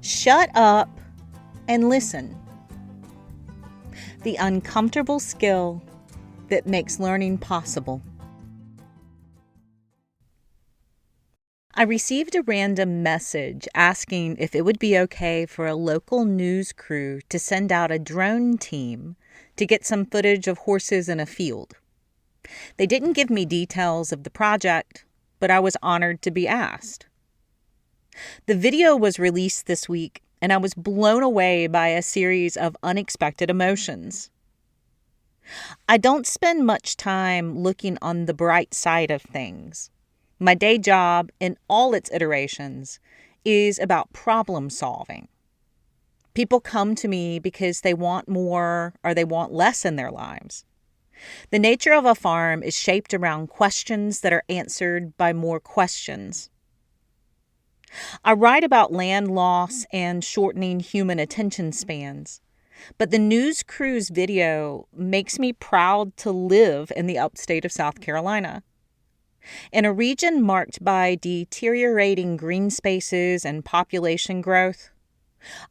Shut up and listen. The uncomfortable skill that makes learning possible. I received a random message asking if it would be okay for a local news crew to send out a drone team to get some footage of horses in a field. They didn't give me details of the project, but I was honored to be asked. The video was released this week, and I was blown away by a series of unexpected emotions. I don't spend much time looking on the bright side of things. My day job, in all its iterations, is about problem solving. People come to me because they want more or they want less in their lives. The nature of a farm is shaped around questions that are answered by more questions. I write about land loss and shortening human attention spans, but the news crew's video makes me proud to live in the upstate of South Carolina. In a region marked by deteriorating green spaces and population growth,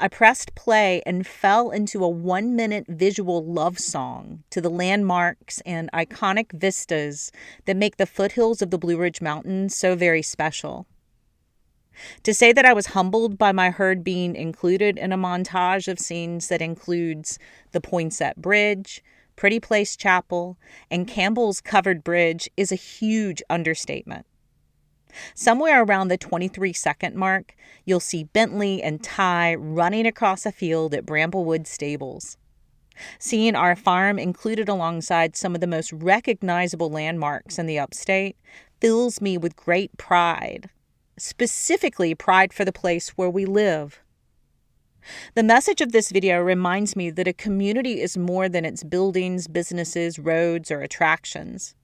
I pressed play and fell into a 1-minute visual love song to the landmarks and iconic vistas that make the foothills of the Blue Ridge Mountains so very special. To say that I was humbled by my herd being included in a montage of scenes that includes the Poinsett Bridge, Pretty Place Chapel, and Campbell's Covered Bridge is a huge understatement. Somewhere around the 23-second mark, you'll see Bentley and Ty running across a field at Bramblewood Stables. Seeing our farm included alongside some of the most recognizable landmarks in the upstate fills me with great pride. Specifically, pride for the place where we live. The message of this video reminds me that a community is more than its buildings, businesses, roads, or attractions.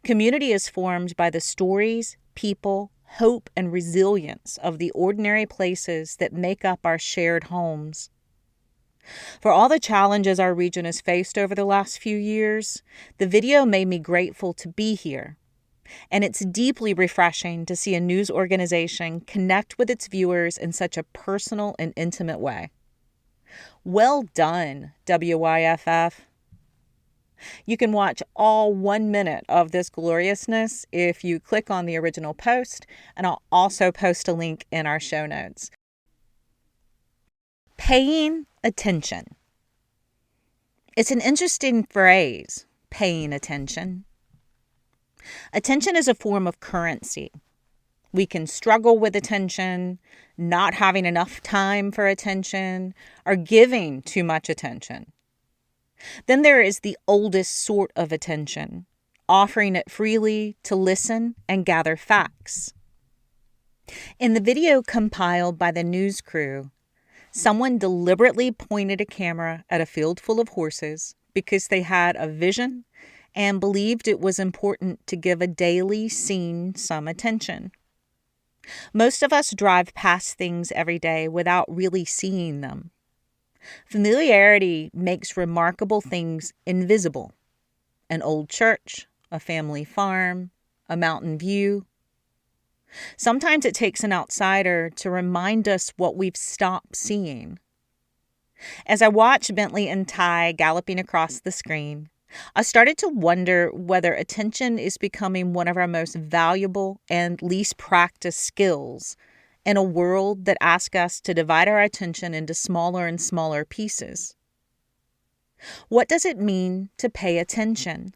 Community is formed by the stories, people, hope, and resilience of the ordinary places that make up our shared homes. For all the challenges our region has faced over the last few years, the video made me grateful to be here. And it's deeply refreshing to see a news organization connect with its viewers in such a personal and intimate way. Well done, WYFF. You can watch all 1 minute of this gloriousness if you click on the original post, and I'll also post a link in our show notes. Paying attention. It's an interesting phrase, paying attention. Attention is a form of currency. We can struggle with attention, not having enough time for attention, or giving too much attention. Then there is the oldest sort of attention, offering it freely to listen and gather facts. In the video compiled by the news crew, someone deliberately pointed a camera at a field full of horses because they had a vision and believed it was important to give a daily scene some attention. Most of us drive past things every day without really seeing them. Familiarity makes remarkable things invisible. An old church, a family farm, a mountain view. Sometimes it takes an outsider to remind us what we've stopped seeing. As I watch Bentley and Ty galloping across the screen, I started to wonder whether attention is becoming one of our most valuable and least practiced skills in a world that asks us to divide our attention into smaller and smaller pieces. What does it mean to pay attention?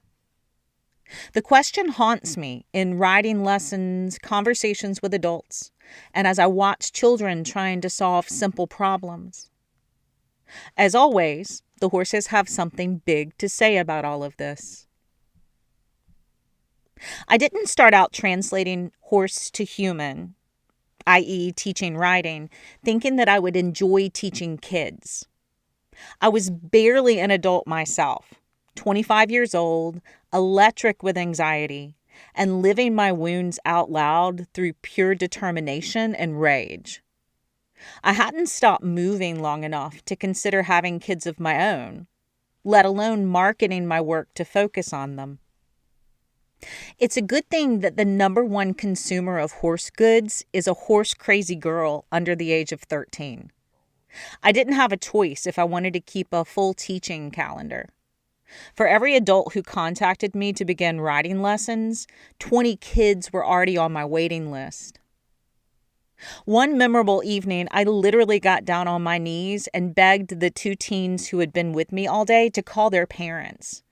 The question haunts me in writing lessons, conversations with adults, and as I watch children trying to solve simple problems. As always, the horses have something big to say about all of this. I didn't start out translating horse to human, i.e. teaching riding, thinking that I would enjoy teaching kids. I was barely an adult myself, 25 years old, electric with anxiety, and living my wounds out loud through pure determination and rage. I hadn't stopped moving long enough to consider having kids of my own, let alone marketing my work to focus on them. It's a good thing that the number one consumer of horse goods is a horse-crazy girl under the age of 13. I didn't have a choice if I wanted to keep a full teaching calendar. For every adult who contacted me to begin riding lessons, 20 kids were already on my waiting list. One memorable evening, I literally got down on my knees and begged the 2 teens who had been with me all day to call their parents.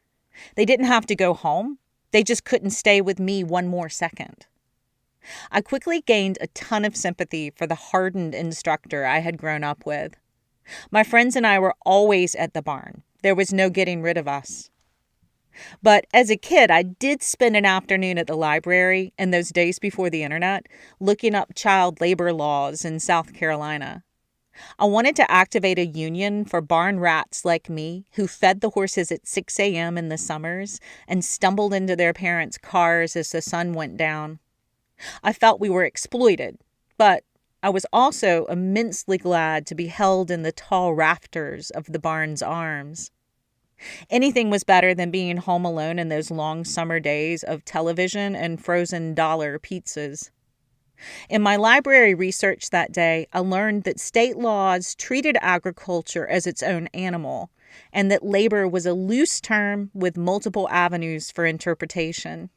They didn't have to go home. They just couldn't stay with me one more second. I quickly gained a ton of sympathy for the hardened instructor I had grown up with. My friends and I were always at the barn. There was no getting rid of us. But as a kid, I did spend an afternoon at the library in those days before the internet, looking up child labor laws in South Carolina. I wanted to activate a union for barn rats like me who fed the horses at 6 a.m. in the summers and stumbled into their parents' cars as the sun went down. I felt we were exploited, but I was also immensely glad to be held in the tall rafters of the barn's arms. Anything was better than being home alone in those long summer days of television and frozen dollar pizzas. In my library research that day, I learned that state laws treated agriculture as its own animal, and that labor was a loose term with multiple avenues for interpretation.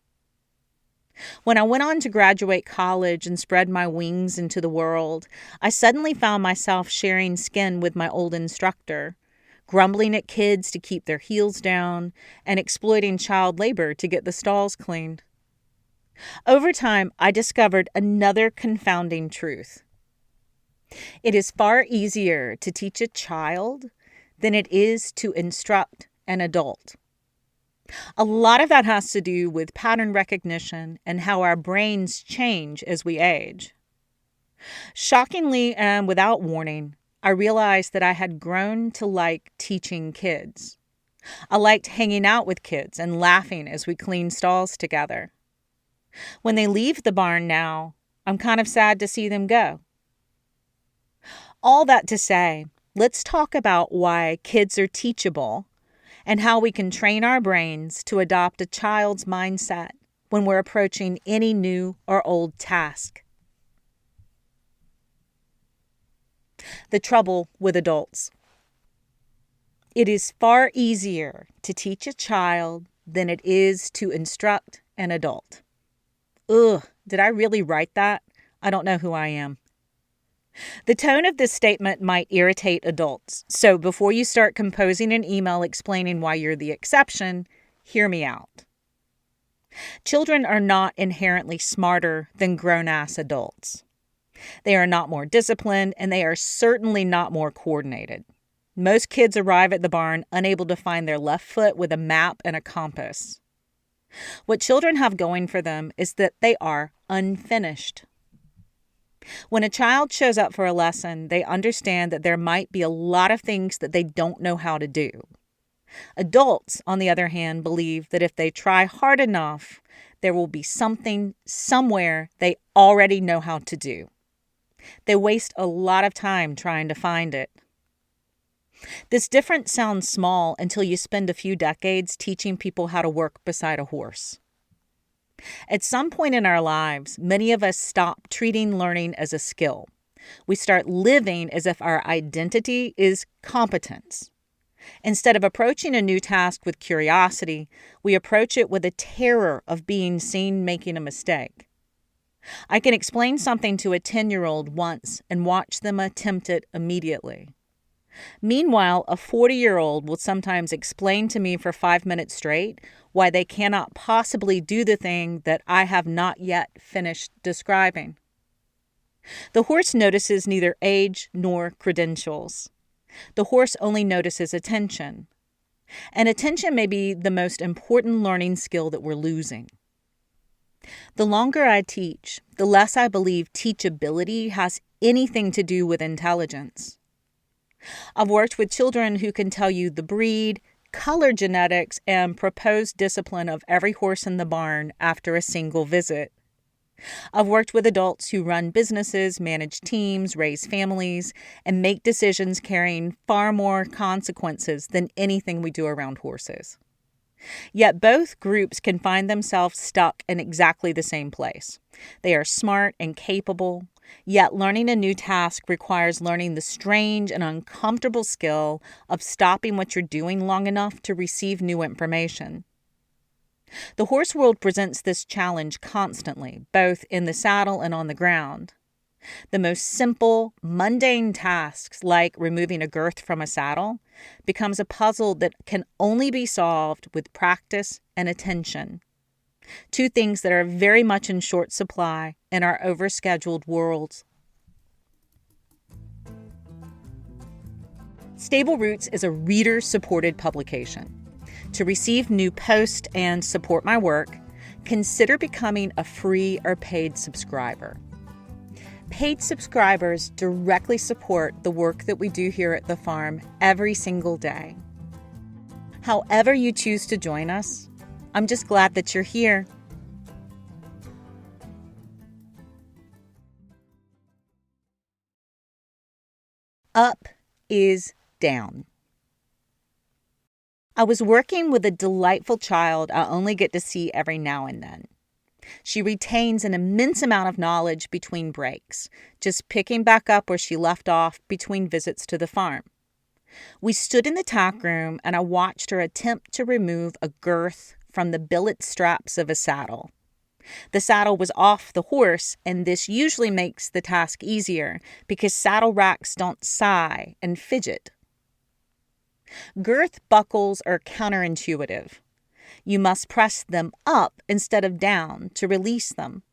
When I went on to graduate college and spread my wings into the world, I suddenly found myself sharing skin with my old instructor, grumbling at kids to keep their heels down, and exploiting child labor to get the stalls cleaned. Over time, I discovered another confounding truth. It is far easier to teach a child than it is to instruct an adult. A lot of that has to do with pattern recognition and how our brains change as we age. Shockingly and without warning, I realized that I had grown to like teaching kids. I liked hanging out with kids and laughing as we cleaned stalls together. When they leave the barn now, I'm kind of sad to see them go. All that to say, let's talk about why kids are teachable and how we can train our brains to adopt a child's mindset when we're approaching any new or old task. The trouble with adults. It is far easier to teach a child than it is to instruct an adult. Ugh, did I really write that? I don't know who I am. The tone of this statement might irritate adults, so before you start composing an email explaining why you're the exception, hear me out. Children are not inherently smarter than grown-ass adults. They are not more disciplined, and they are certainly not more coordinated. Most kids arrive at the barn unable to find their left foot with a map and a compass. What children have going for them is that they are unfinished. When a child shows up for a lesson, they understand that there might be a lot of things that they don't know how to do. Adults, on the other hand, believe that if they try hard enough, there will be something somewhere they already know how to do. They waste a lot of time trying to find it. This difference sounds small until you spend a few decades teaching people how to work beside a horse. At some point in our lives, many of us stop treating learning as a skill. We start living as if our identity is competence. Instead of approaching a new task with curiosity, we approach it with a terror of being seen making a mistake. I can explain something to a 10-year-old once and watch them attempt it immediately. Meanwhile, a 40-year-old will sometimes explain to me for 5 minutes straight why they cannot possibly do the thing that I have not yet finished describing. The horse notices neither age nor credentials. The horse only notices attention. And attention may be the most important learning skill that we're losing. The longer I teach, the less I believe teachability has anything to do with intelligence. I've worked with children who can tell you the breed, color genetics, and proposed discipline of every horse in the barn after a single visit. I've worked with adults who run businesses, manage teams, raise families, and make decisions carrying far more consequences than anything we do around horses. Yet both groups can find themselves stuck in exactly the same place. They are smart and capable, yet learning a new task requires learning the strange and uncomfortable skill of stopping what you're doing long enough to receive new information. The horse world presents this challenge constantly, both in the saddle and on the ground. The most simple, mundane tasks, like removing a girth from a saddle, becomes a puzzle that can only be solved with practice and attention. Two things that are very much in short supply in our overscheduled worlds. Stable Roots is a reader-supported publication. To receive new posts and support my work, consider becoming a free or paid subscriber. Paid subscribers directly support the work that we do here at the farm every single day. However you choose to join us, I'm just glad that you're here. Up is down. I was working with a delightful child I only get to see every now and then. She retains an immense amount of knowledge between breaks, just picking back up where she left off between visits to the farm. We stood in the tack room and I watched her attempt to remove a girth from the billet straps of a saddle. The saddle was off the horse, and this usually makes the task easier because saddle racks don't sigh and fidget. Girth buckles are counterintuitive. You must press them up instead of down to release them.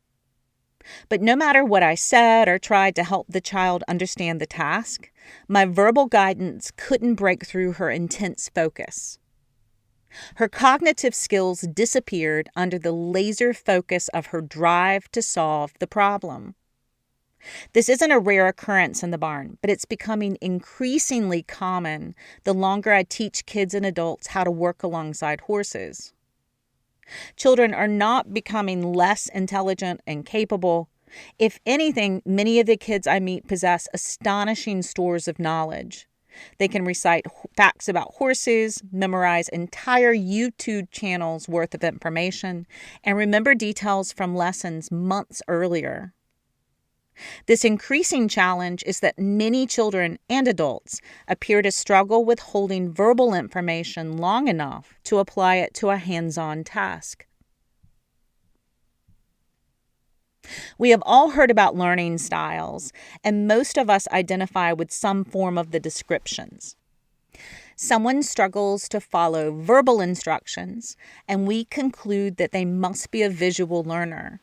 But no matter what I said or tried to help the child understand the task, my verbal guidance couldn't break through her intense focus. Her cognitive skills disappeared under the laser focus of her drive to solve the problem. This isn't a rare occurrence in the barn, but it's becoming increasingly common the longer I teach kids and adults how to work alongside horses. Children are not becoming less intelligent and capable. If anything, many of the kids I meet possess astonishing stores of knowledge. They can recite facts about horses, memorize entire YouTube channels worth of information, and remember details from lessons months earlier. This increasing challenge is that many children and adults appear to struggle with holding verbal information long enough to apply it to a hands-on task. We have all heard about learning styles, and most of us identify with some form of the descriptions. Someone struggles to follow verbal instructions, and we conclude that they must be a visual learner.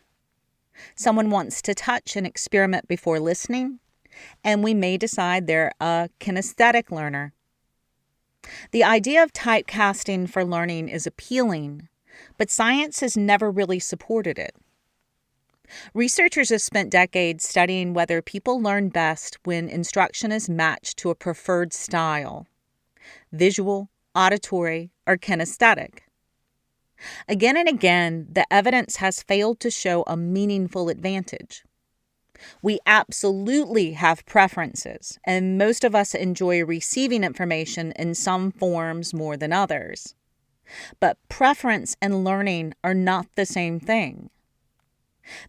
Someone wants to touch and experiment before listening, and we may decide they're a kinesthetic learner. The idea of typecasting for learning is appealing, but science has never really supported it. Researchers have spent decades studying whether people learn best when instruction is matched to a preferred style: visual, auditory, or kinesthetic. Again and again, the evidence has failed to show a meaningful advantage. We absolutely have preferences, and most of us enjoy receiving information in some forms more than others. But preference and learning are not the same thing.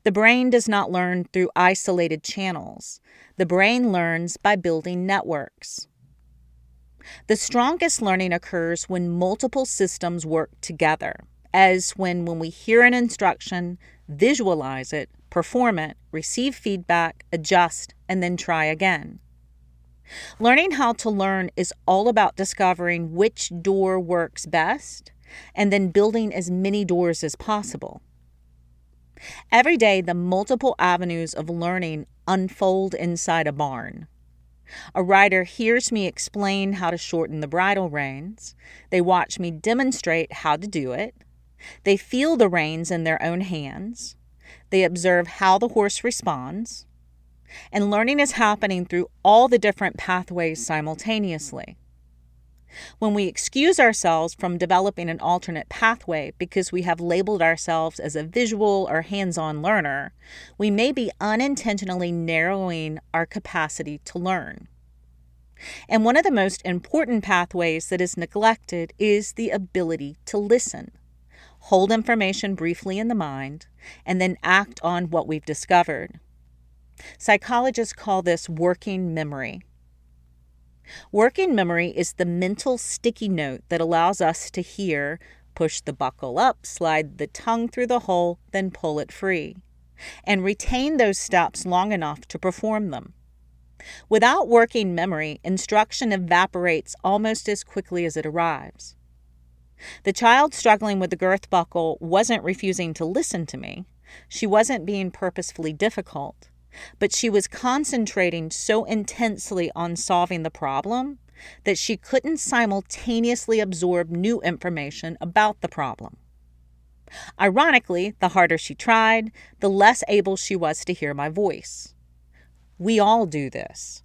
The brain does not learn through isolated channels. The brain learns by building networks. The strongest learning occurs when multiple systems work together, as when we hear an instruction, visualize it, perform it, receive feedback, adjust, and then try again. Learning how to learn is all about discovering which door works best and then building as many doors as possible. Every day, the multiple avenues of learning unfold inside a barn. A rider hears me explain how to shorten the bridle reins. They watch me demonstrate how to do it. They feel the reins in their own hands. They observe how the horse responds. And learning is happening through all the different pathways simultaneously. When we excuse ourselves from developing an alternate pathway because we have labeled ourselves as a visual or hands-on learner, we may be unintentionally narrowing our capacity to learn. And one of the most important pathways that is neglected is the ability to listen. Hold information briefly in the mind, and then act on what we've discovered. Psychologists call this working memory. Working memory is the mental sticky note that allows us to hear, push the buckle up, slide the tongue through the hole, then pull it free, and retain those steps long enough to perform them. Without working memory, instruction evaporates almost as quickly as it arrives. The child struggling with the girth buckle wasn't refusing to listen to me. She wasn't being purposefully difficult, but she was concentrating so intensely on solving the problem that she couldn't simultaneously absorb new information about the problem. Ironically, the harder she tried, the less able she was to hear my voice. We all do this.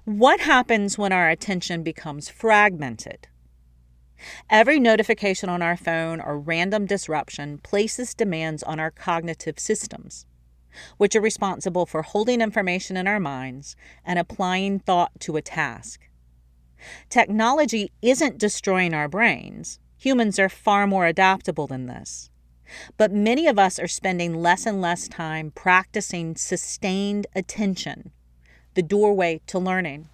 What happens when our attention becomes fragmented? Every notification on our phone or random disruption places demands on our cognitive systems, which are responsible for holding information in our minds and applying thought to a task. Technology isn't destroying our brains. Humans are far more adaptable than this. But many of us are spending less and less time practicing sustained attention, the doorway to learning.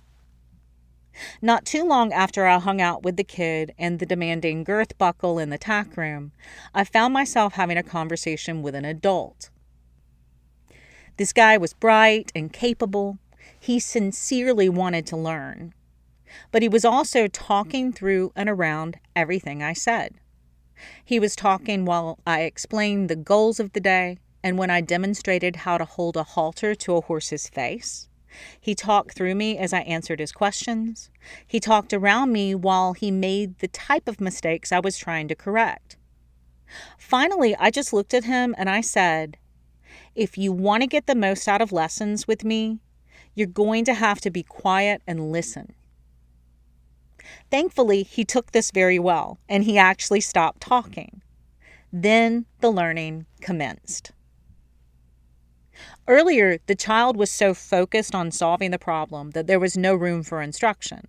Not too long after I hung out with the kid and the demanding girth buckle in the tack room, I found myself having a conversation with an adult. This guy was bright and capable. He sincerely wanted to learn. But he was also talking through and around everything I said. He was talking while I explained the goals of the day and when I demonstrated how to hold a halter to a horse's face. He talked through me as I answered his questions. He talked around me while he made the type of mistakes I was trying to correct. Finally, I just looked at him and I said, "If you want to get the most out of lessons with me, you're going to have to be quiet and listen." Thankfully, he took this very well, and he actually stopped talking. Then the learning commenced. Earlier, the child was so focused on solving the problem that there was no room for instruction.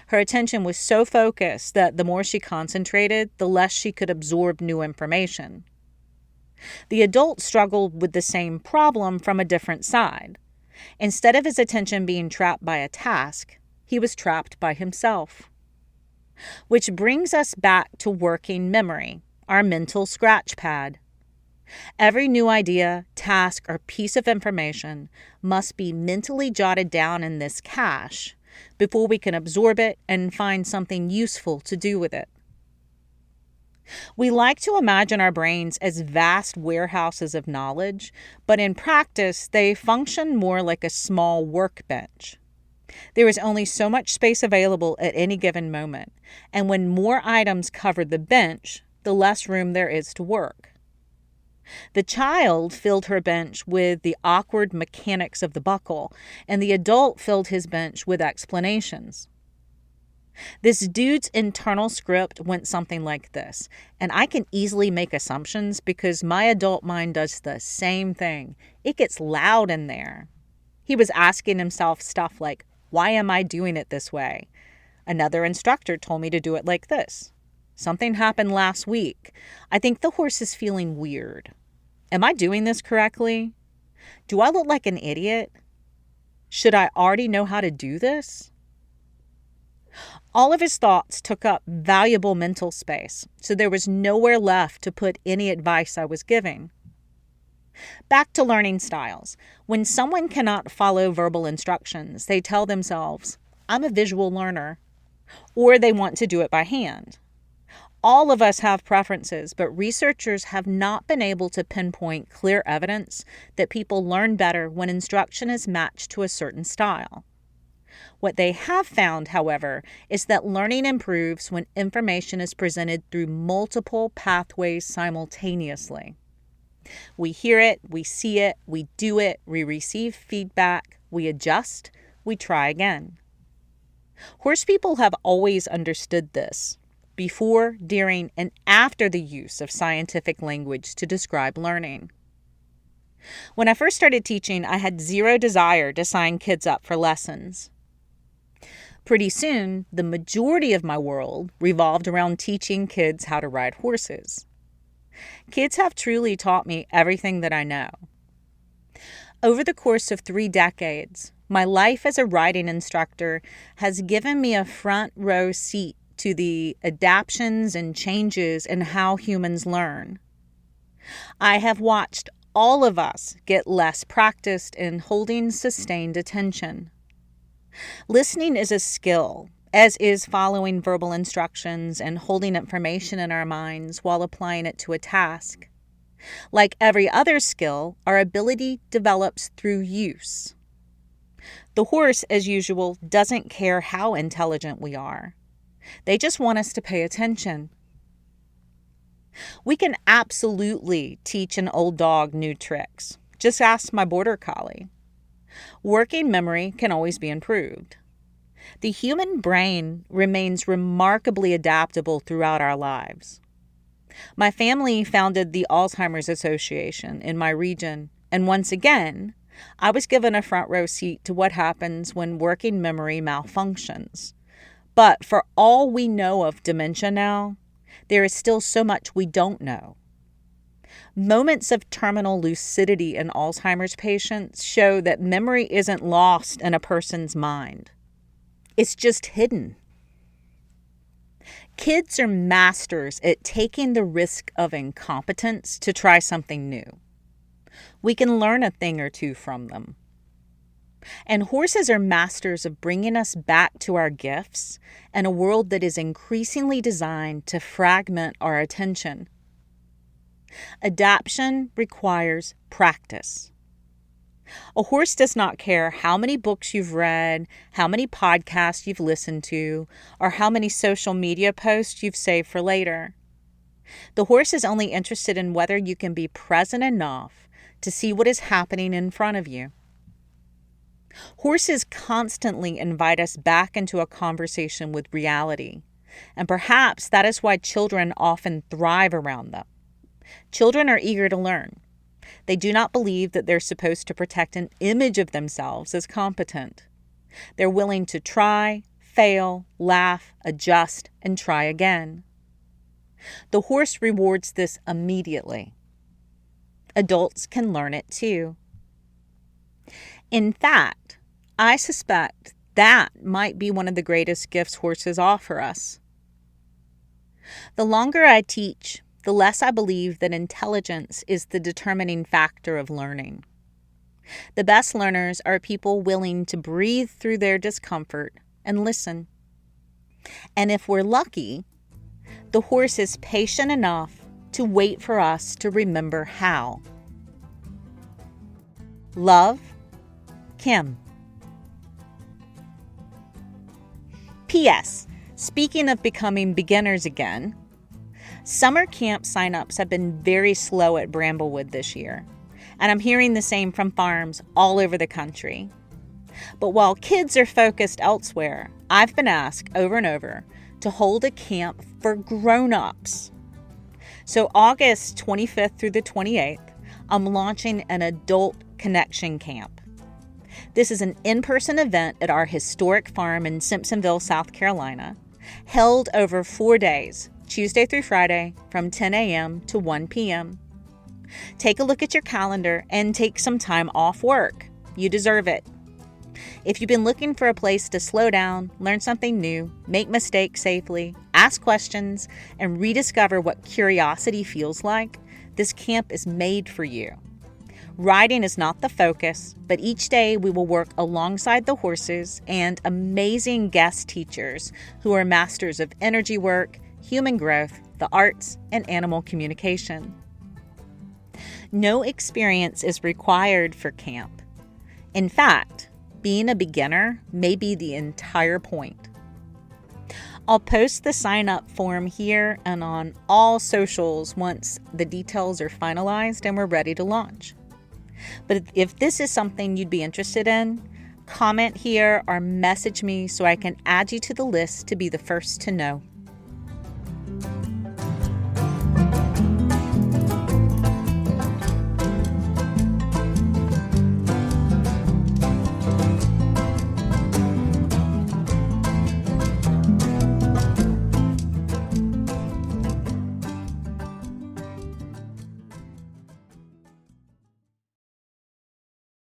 Her attention was so focused that the more she concentrated, the less she could absorb new information. The adult struggled with the same problem from a different side. Instead of his attention being trapped by a task, he was trapped by himself. Which brings us back to working memory, our mental scratch pad. Every new idea, task, or piece of information must be mentally jotted down in this cache before we can absorb it and find something useful to do with it. We like to imagine our brains as vast warehouses of knowledge, but in practice, they function more like a small workbench. There is only so much space available at any given moment, and when more items cover the bench, the less room there is to work. The child filled her bench with the awkward mechanics of the buckle, and the adult filled his bench with explanations. This dude's internal script went something like this, and I can easily make assumptions because my adult mind does the same thing. It gets loud in there. He was asking himself stuff like, "Why am I doing it this way? Another instructor told me to do it like this. Something happened last week. I think the horse is feeling weird. Am I doing this correctly? Do I look like an idiot? Should I already know how to do this?" All of his thoughts took up valuable mental space, so there was nowhere left to put any advice I was giving. Back to learning styles. When someone cannot follow verbal instructions, they tell themselves, "I'm a visual learner," or they want to do it by hand. All of us have preferences, but researchers have not been able to pinpoint clear evidence that people learn better when instruction is matched to a certain style. What they have found, however, is that learning improves when information is presented through multiple pathways simultaneously. We hear it, we see it, we do it, we receive feedback, we adjust, we try again. Horse people have always understood this, before, during, and after the use of scientific language to describe learning. When I first started teaching, I had zero desire to sign kids up for lessons. Pretty soon, the majority of my world revolved around teaching kids how to ride horses. Kids have truly taught me everything that I know. Over the course of 3 decades, my life as a riding instructor has given me a front row seat to the adaptations and changes in how humans learn. I have watched all of us get less practiced in holding sustained attention. Listening is a skill, as is following verbal instructions and holding information in our minds while applying it to a task. Like every other skill, our ability develops through use. The horse, as usual, doesn't care how intelligent we are. They just want us to pay attention. We can absolutely teach an old dog new tricks. Just ask my border collie. Working memory can always be improved. The human brain remains remarkably adaptable throughout our lives. My family founded the Alzheimer's Association in my region, and once again, I was given a front row seat to what happens when working memory malfunctions. But for all we know of dementia now, there is still so much we don't know. Moments of terminal lucidity in Alzheimer's patients show that memory isn't lost in a person's mind. It's just hidden. Kids are masters at taking the risk of incompetence to try something new. We can learn a thing or two from them. And horses are masters of bringing us back to our gifts in a world that is increasingly designed to fragment our attention. Adaptation requires practice. A horse does not care how many books you've read, how many podcasts you've listened to, or how many social media posts you've saved for later. The horse is only interested in whether you can be present enough to see what is happening in front of you. Horses constantly invite us back into a conversation with reality, and perhaps that is why children often thrive around them. Children are eager to learn. They do not believe that they're supposed to protect an image of themselves as competent. They're willing to try, fail, laugh, adjust, and try again. The horse rewards this immediately. Adults can learn it too. In fact, I suspect that might be one of the greatest gifts horses offer us. The longer I teach, the less I believe that intelligence is the determining factor of learning. The best learners are people willing to breathe through their discomfort and listen. And if we're lucky, the horse is patient enough to wait for us to remember how. Love, Kim. P.S. Speaking of becoming beginners again, summer camp signups have been very slow at Bramblewood this year, and I'm hearing the same from farms all over the country. But while kids are focused elsewhere, I've been asked over and over to hold a camp for grown-ups. So August 25th through the 28th, I'm launching an adult connection camp. This is an in-person event at our historic farm in Simpsonville, South Carolina, held over 4 days, Tuesday through Friday, from 10 a.m. to 1 p.m. Take a look at your calendar and take some time off work. You deserve it. If you've been looking for a place to slow down, learn something new, make mistakes safely, ask questions, and rediscover what curiosity feels like, this camp is made for you. Riding is not the focus, but each day we will work alongside the horses and amazing guest teachers who are masters of energy work, human growth, the arts, and animal communication. No experience is required for camp. In fact, being a beginner may be the entire point. I'll post the sign-up form here and on all socials once the details are finalized and we're ready to launch. But if this is something you'd be interested in, comment here or message me so I can add you to the list to be the first to know.